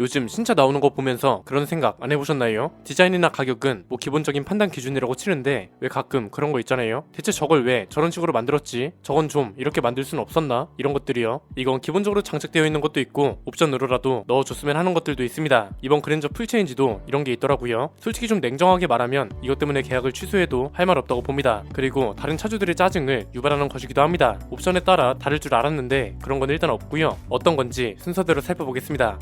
요즘 신차 나오는 거 보면서 그런 생각 안 해보셨나요? 디자인이나 가격은 뭐 기본적인 판단 기준이라고 치는데 왜 가끔 그런 거 있잖아요. 대체 저걸 왜 저런 식으로 만들었지? 저건 좀 이렇게 만들 순 없었나? 이런 것들이요. 이건 기본적으로 장착되어 있는 것도 있고 옵션으로라도 넣어줬으면 하는 것들도 있습니다. 이번 그랜저 풀체인지도 이런 게 있더라고요. 솔직히 좀 냉정하게 말하면 이것 때문에 계약을 취소해도 할 말 없다고 봅니다. 그리고 다른 차주들의 짜증을 유발하는 것이기도 합니다. 옵션에 따라 다를 줄 알았는데 그런 건 일단 없고요. 어떤 건지 순서대로 살펴보겠습니다.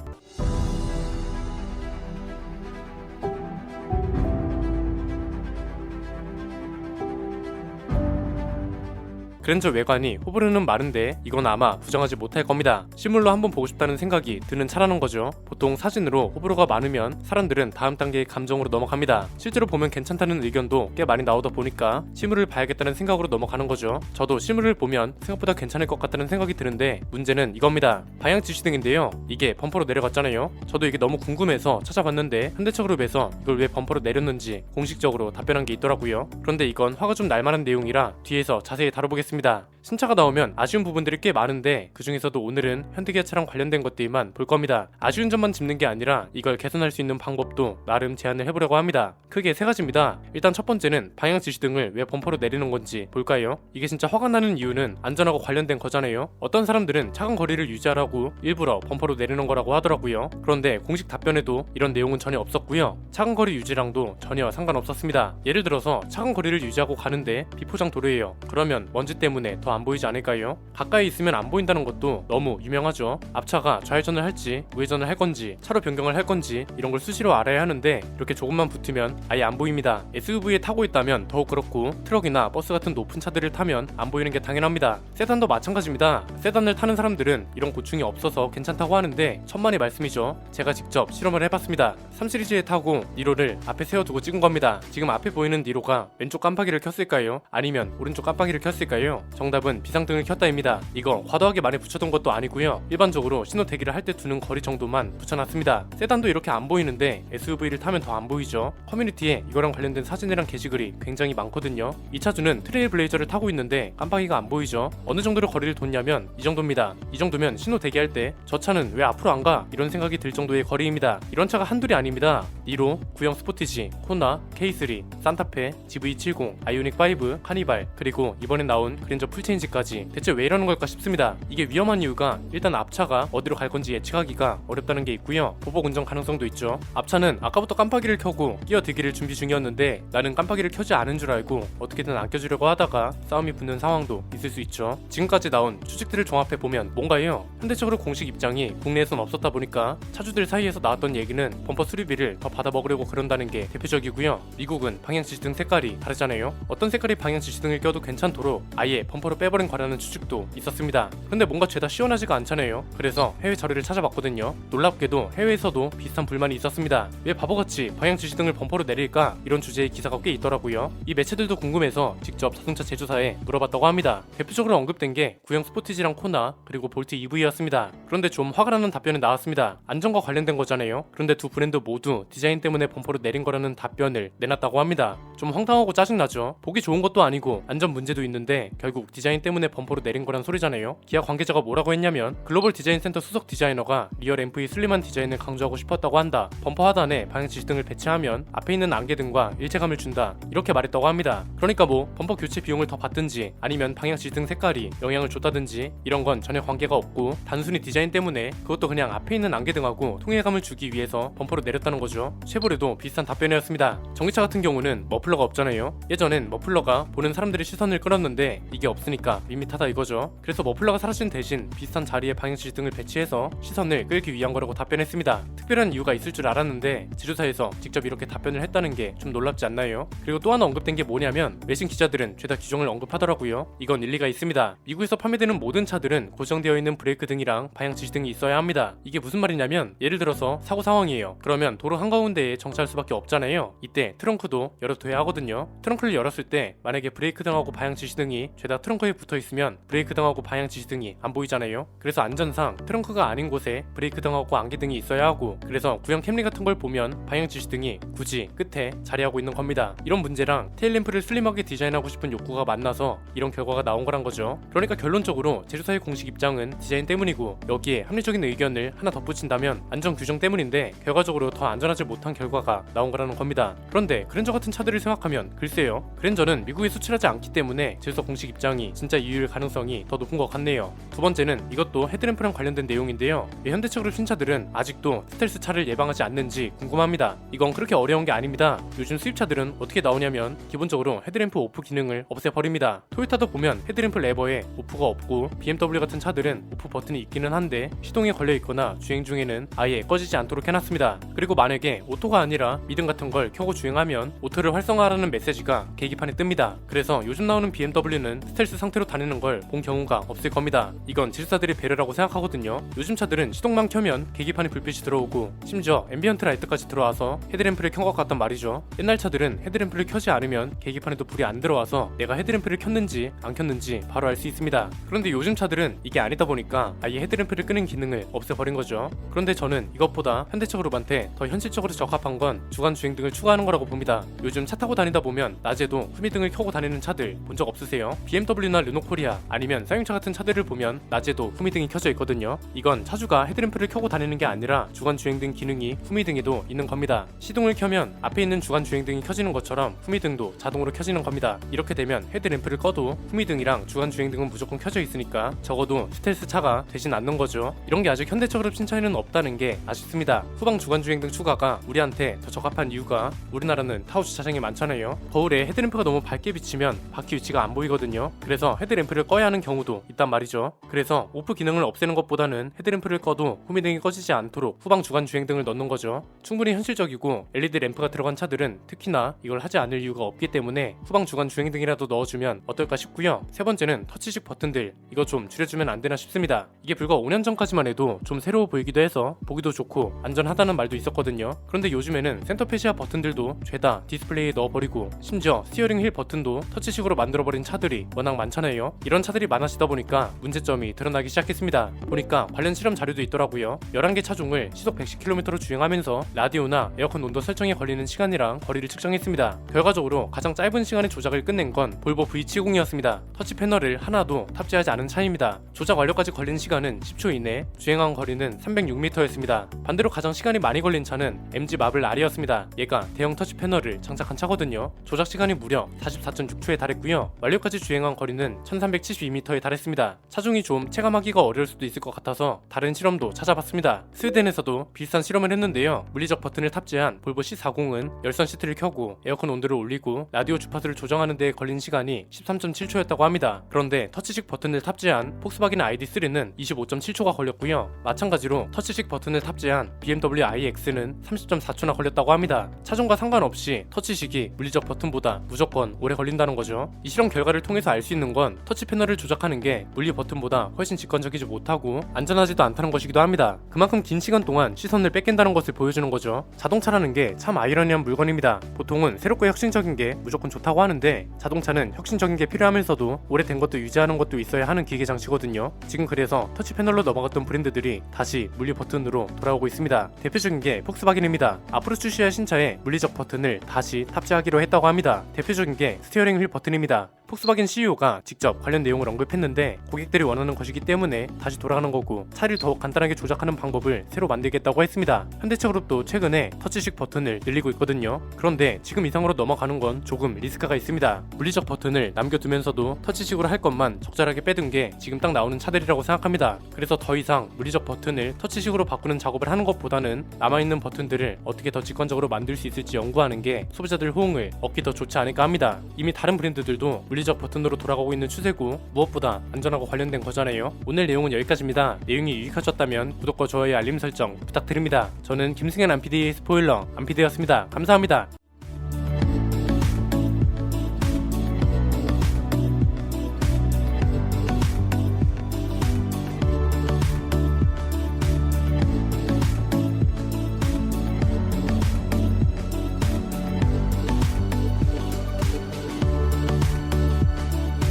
그랜저 외관이 호불호는 많은데 이건 아마 부정하지 못할 겁니다. 실물로 한번 보고 싶다는 생각이 드는 차라는 거죠. 보통 사진으로 호불호가 많으면 사람들은 다음 단계의 감정으로 넘어갑니다. 실제로 보면 괜찮다는 의견도 꽤 많이 나오다 보니까 실물을 봐야겠다는 생각으로 넘어가는 거죠. 저도 실물을 보면 생각보다 괜찮을 것 같다는 생각이 드는데 문제는 이겁니다. 방향 지시등인데요. 이게 범퍼로 내려갔잖아요. 저도 이게 너무 궁금해서 찾아봤는데 현대차그룹에서 이걸 왜 범퍼로 내렸는지 공식적으로 답변한 게 있더라고요. 그런데 이건 화가 좀 날만한 내용이라 뒤에서 자세히 다뤄보겠습니다. 신차가 나오면 아쉬운 부분들이 꽤 많은데 그 중에서도 오늘은 현대기아차랑 관련된 것들만 볼 겁니다. 아쉬운 점만 짚는 게 아니라 이걸 개선할 수 있는 방법도 나름 제안을 해보려고 합니다. 크게 세 가지입니다. 일단 첫 번째는 방향 지시등을 왜 범퍼로 내리는 건지 볼까요? 이게 진짜 화가 나는 이유는 안전하고 관련된 거잖아요. 어떤 사람들은 차간 거리를 유지하라고 일부러 범퍼로 내리는 거라고 하더라고요. 그런데 공식 답변에도 이런 내용은 전혀 없었고요. 차간 거리 유지랑도 전혀 상관없었습니다. 예를 들어서 차간 거리를 유지하고 가는데 비포장 도로예요. 그러면 먼지 때문에 더 안 보이지 않을까요? 가까이 있으면 안 보인다는 것도 너무 유명하죠. 앞차가 좌회전을 할지 우회전을 할 건지 차로 변경을 할 건지 이런 걸 수시로 알아야 하는데 이렇게 조금만 붙으면 아예 안 보입니다. SUV에 타고 있다면 더욱 그렇고 트럭이나 버스 같은 높은 차들을 타면 안 보이는 게 당연합니다. 세단도 마찬가지입니다. 세단을 타는 사람들은 이런 고충이 없어서 괜찮다고 하는데 천만의 말씀이죠. 제가 직접 실험을 해봤습니다. 3시리즈에 타고 니로를 앞에 세워두고 찍은 겁니다. 지금 앞에 보이는 니로가 왼쪽 깜빡이를 켰을까요? 아니면 오른쪽 깜빡이를 켰을까요? 정답은 비상등을 켰다입니다. 이거 과도하게 많이 붙여둔 것도 아니고요. 일반적으로 신호 대기를 할 때 두는 거리 정도만 붙여놨습니다. 세단도 이렇게 안 보이는데 SUV를 타면 더 안 보이죠. 커뮤니티에 이거랑 관련된 사진이랑 게시글이 굉장히 많거든요. 이 차주는 트레일블레이저를 타고 있는데 깜빡이가 안 보이죠. 어느 정도로 거리를 뒀냐면 이 정도입니다. 이 정도면 신호 대기할 때 저 차는 왜 앞으로 안 가? 이런 생각이 들 정도의 거리입니다. 이런 차가 한둘이 아닙니다. 니로, 구형 스포티지, 코나, K3, 산타페, GV70, 아이오닉5, 카니발, 그리고 이번에 나온 그랜저 풀체인지까지 대체 왜 이러는 걸까 싶습니다. 이게 위험한 이유가 일단 앞차가 어디로 갈 건지 예측하기가 어렵다는 게 있고요. 보복 운전 가능성도 있죠. 앞차는 아까부터 깜빡이를 켜고 끼어들기를 준비 중이었는데 나는 깜빡이를 켜지 않은 줄 알고 어떻게든 안 켜주려고 하다가 싸움이 붙는 상황도 있을 수 있죠. 지금까지 나온 추측들을 종합해 보면 뭔가요? 현대적으로 공식 입장이 국내에선 없었다 보니까 차주들 사이에서 나왔던 얘기는 범퍼 수리비를 더 받아 먹으려고 그런다는 게 대표적이고요. 미국은 방향 지시등 색깔이 다르잖아요. 어떤 색깔이 방향 지시등을 껴도 괜찮도록 아예 범퍼로 빼버린 거라는 추측도 있었습니다. 근데 뭔가 죄다 시원하지가 않잖아요. 그래서 해외 자료를 찾아봤거든요. 놀랍게도 해외에서도 비슷한 불만이 있었습니다. 왜 바보같이 방향 지시등을 범퍼로 내릴까? 이런 주제의 기사가 꽤 있더라고요. 이 매체들도 궁금해서 직접 자동차 제조사에 물어봤다고 합니다. 대표적으로 언급된 게 구형 스포티지랑 코나 그리고 볼트 EV였습니다. 그런데 좀 화가 나는 답변이 나왔습니다. 안전과 관련된 거잖아요. 그런데 두 브랜드 모두 디자인 때문에 범퍼로 내린 거라는 답변을 내놨다고 합니다. 좀 황당하고 짜증나죠. 보기 좋은 것도 아니고 안전 문제도 있는데 결국 디자인 때문에 범퍼로 내린 거란 소리잖아요. 기아 관계자가 뭐라고 했냐면 글로벌 디자인 센터 수석 디자이너가 리얼 MV 슬림한 디자인을 강조하고 싶었다고 한다. 범퍼 하단에 방향 지시등을 배치하면 앞에 있는 안개등과 일체감을 준다. 이렇게 말했다고 합니다. 그러니까 뭐 범퍼 교체 비용을 더 받든지 아니면 방향 지시등 색깔이 영향을 줬다든지 이런 건 전혀 관계가 없고 단순히 디자인 때문에 그것도 그냥 앞에 있는 안개등하고 통일감을 주기 위해서 범퍼로 내렸다는 거죠. 쉐보레도 비슷한 답변이었습니다. 전기차 같은 경우는 머플러가 없잖아요. 예전엔 머플러가 보는 사람들의 시선을 끌었는데 이게 없으니까 밋밋하다 이거죠. 그래서 머플러가 사라진 대신 비슷한 자리에 방향 지시등을 배치해서 시선을 끌기 위한 거라고 답변했습니다. 특별한 이유가 있을 줄 알았는데 제조사에서 직접 이렇게 답변을 했다는 게 좀 놀랍지 않나요? 그리고 또 하나 언급된 게 뭐냐면 외신 기자들은 죄다 규정을 언급하더라고요. 이건 일리가 있습니다. 미국에서 판매되는 모든 차들은 고정되어 있는 브레이크 등이랑 방향 지시등이 있어야 합니다. 이게 무슨 말이냐면 예를 들어서 사고 상황이에요. 그러면 도로 한가운데에 정차할 수밖에 없잖아요. 이때 트렁크도 열어둬야 하거든요. 트렁크를 열었을 때 만약에 브레이크 등하고 방향 지시등이 죄다 트렁크에 붙어있으면 브레이크 등하고 방향 지시등이 안 보이잖아요. 그래서 안전상 트렁크가 아닌 곳에 브레이크 등하고 안개등이 있어야 하고, 그래서 구형 캠리 같은 걸 보면 방향 지시등이 굳이 끝에 자리하고 있는 겁니다. 이런 문제랑 테일램프를 슬림하게 디자인하고 싶은 욕구가 만나서 이런 결과가 나온 거란 거죠. 그러니까 결론적으로 제조사의 공식 입장은 디자인 때문이고, 여기에 합리적인 의견을 하나 덧붙인다면 안전 규정 때문인데 결과적으로 더 안전하지 못한 결과가 나온 거라는 겁니다. 그런데 그랜저 같은 차들을 생각하면 글쎄요, 그랜저는 미국에 수출하지 않기 때문에 제조사 공식 입장이 진짜 이유일 가능성이 더 높은 것 같네요. 두 번째는 이것도 헤드램프랑 관련된 내용인데요. 현대차 그룹 신차들은 아직도 스텔스 차를 예방하지 않는지 궁금합니다. 이건 그렇게 어려운 게 아닙니다. 요즘 수입차들은 어떻게 나오냐면 기본적으로 헤드램프 오프 기능을 없애버립니다. 토요타도 보면 헤드램프 레버에 오프가 없고, BMW 같은 차들은 오프 버튼이 있기는 한데 시동에 걸려있거나 주행 중에는 아예 꺼지지 않도록 해놨습니다. 그리고 만약에 오토가 아니라 미등 같은 걸 켜고 주행하면 오토를 활성화하라는 메시지가 계기판에 뜹니다. 그래서 요즘 나오는 BMW는 스텔스 상태로 다니는 걸 본 경우가 없을 겁니다. 이건 지주사들의 배려라고 생각하거든요. 요즘 차들은 시동만 켜면 계기판에 불빛이 들어오고, 심지어 앰비언트 라이트까지 들어와서 헤드램프를 켠 것 같단 말이죠. 옛날 차들은 헤드램프를 켜지 않으면 계기판에도 불이 안 들어와서 내가 헤드램프를 켰는지 안 켰는지 바로 알 수 있습니다. 그런데 요즘 차들은 이게 아니다 보니까 아예 헤드램프를 끄는 기능을 없애버린 거죠. 그런데 저는 이것보다 현대차 그룹한테 더 현실적으로 적합한 건 주간 주행등을 추가하는 거라고 봅니다. 요즘 차 타고 다니다 보면 낮에도 후미등을 켜고 다니는 차들 본 적 없으세요? BMW나 르노코리아 아니면 쌍용차 같은 차들을 보면 낮에도 후미등이 켜져 있거든요. 이건 차주가 헤드램프를 켜고 다니는 게 아니라 주간 주행등 기능이 후미등에도 있는 겁니다. 시동을 켜면 앞에 있는 주간 주행등이 켜지는 것처럼 후미등도 자동으로 켜지는 겁니다. 이렇게 되면 헤드램프를 꺼도 후미등이랑 주간 주행등은 무조건 켜져 있으니까 적어도 스텔스 차가 되진 않는 거죠. 이런 게 아직 현대차 그룹 신차에는 없다는 게 아쉽습니다. 후방 주간 주행등 추가가 우리한테 더 적합한 이유가, 우리나라는 타워 주차장이 많잖아요. 거울에 헤드램프가 너무 밝게 비치면 바퀴 위치가 안 보이거든요. 그래서 헤드램프를 꺼야 하는 경우도 있단 말이죠. 그래서 오프 기능을 없애는 것보다는 헤드램프를 꺼도 후미등이 꺼지지 않도록 후방 주간 주행등을 넣는 거죠. 충분히 현실적이고 LED 램프가 들어간 차들은 특히나 이걸 하지 않을 이유가 없기 때문에 후방 주간 주행등이라도 넣어주면 어떨까 싶고요. 세 번째는 터치식 버튼들, 이거 좀 줄여주면 안 되나 싶습니다. 이게 불과 5년 전까지만 해도 좀 새로워 보이기도 해서 보기도 좋고 안전하다는 말도 있었거든요. 그런데 요즘에는 센터페시아 버튼들도 죄다 디스플레이에 넣어버리고, 심지어 스티어링 휠 버튼도 터치식으로 만들어버린 차들이 워낙 많잖아요. 이런 차들이 많아지다 보니까 문제점이 드러나기 시작했습니다. 보니까 관련 실험 자료도 있더라고요. 11개 차종을 시속 110km로 주행하면서 라디오나 에어컨 온도 설정에 걸리는 시간이랑 거리를 측정했습니다. 결과적으로 가장 짧은 시간에 조작을 끝낸 건 볼보 V70이었습니다. 터치 패널을 하나도 탑재하지 않은 차입니다. 조작 완료까지 걸린 시간은 10초 이내, 주행한 거리는 306m였습니다. 반대로 가장 시간이 많이 걸린 차는 MG 마블 R이었습니다. 얘가 대형 터치 패널을 장착한 차거든요. 조작 시간이 무려 44.6초에 달했고요. 완료까지 주행한 거리는 1372m에 달했습니다. 차종이 좀 체감하기가 어려울 수도 있을 것 같아서 다른 실험도 찾아봤습니다. 스웨덴에서도 비슷한 실험을 했는데요. 물리적 버튼을 탑재한 볼보 C40은 열선 시트를 켜고 에어컨 온도를 올리고 라디오 주파수를 조정하는 데 걸린 시간이 13.7초였다고 합니다. 그런데 터치식 버튼을 탑재한 폭스바겐 ID3는 25.7초가 걸렸고요. 마찬가지로 터치식 버튼을 탑재한 BMW iX는 30.4초나 걸렸다고 합니다. 차종과 상관없이 터치식이 물리적 버튼보다 무조건 오래 걸린다는 거죠. 이 실험 결과를 통해서 알 수 있는 건 터치 패널을 조작하는 게 물리 버튼보다 훨씬 직관적이지 못하고 안전하지도 않다는 것이기도 합니다. 그만큼 긴 시간 동안 시선을 뺏긴다는 것을 보여주는 거죠. 자동차라는 게 참 아이러니한 물건입니다. 보통은 새롭고 혁신적인 게 무조건 좋다고 하는데, 자동차는 혁신적인 게 필요하면서도 오래된 것도 유지하는 것도 있어야 하는 기계 장치거든요. 지금 그래서 터치 패널로 넘어갔던 브랜드들이 다시 물리 버튼으로 돌아오고 있습니다. 대표적인 게 폭스바겐입니다. 앞으로 출시할 신차에 물리적 버튼을 다시 탑재하기로 했다고 합니다. 대표적인 게 스티어링 휠 버튼입니다. 폭스바겐 CEO가 직접 관련 내용을 언급했는데, 고객들이 원하는 것이기 때문에 다시 돌아가는 거고, 차를 더욱 간단하게 조작하는 방법을 새로 만들겠다고 했습니다. 현대차 그룹도 최근에 터치식 버튼을 늘리고 있거든요. 그런데 지금 이상으로 넘어가는 건 조금 리스크가 있습니다. 물리적 버튼을 남겨두면서도 터치식으로 할 것만 적절하게 빼둔 게 지금 딱 나오는 차들이라고 생각합니다. 그래서 더 이상 물리적 버튼을 터치식으로 바꾸는 작업을 하는 것보다는 남아있는 버튼들을 어떻게 더 직관적으로 만들 수 있을지 연구하는 게 소비자들 호응을 얻기 더 좋지 않을까 합니다. 이미 다른 브랜드들도 물리적 버튼으로 돌아가고 있는 추세고, 무엇보다 안전하고 관련된 거잖아요. 오늘 내용은 여기까지입니다. 내용이 유익하셨다면 구독과 좋아요, 알림 설정 부탁드립니다. 저는 김승현 안PD의 스포일러 안PD였습니다. 감사합니다.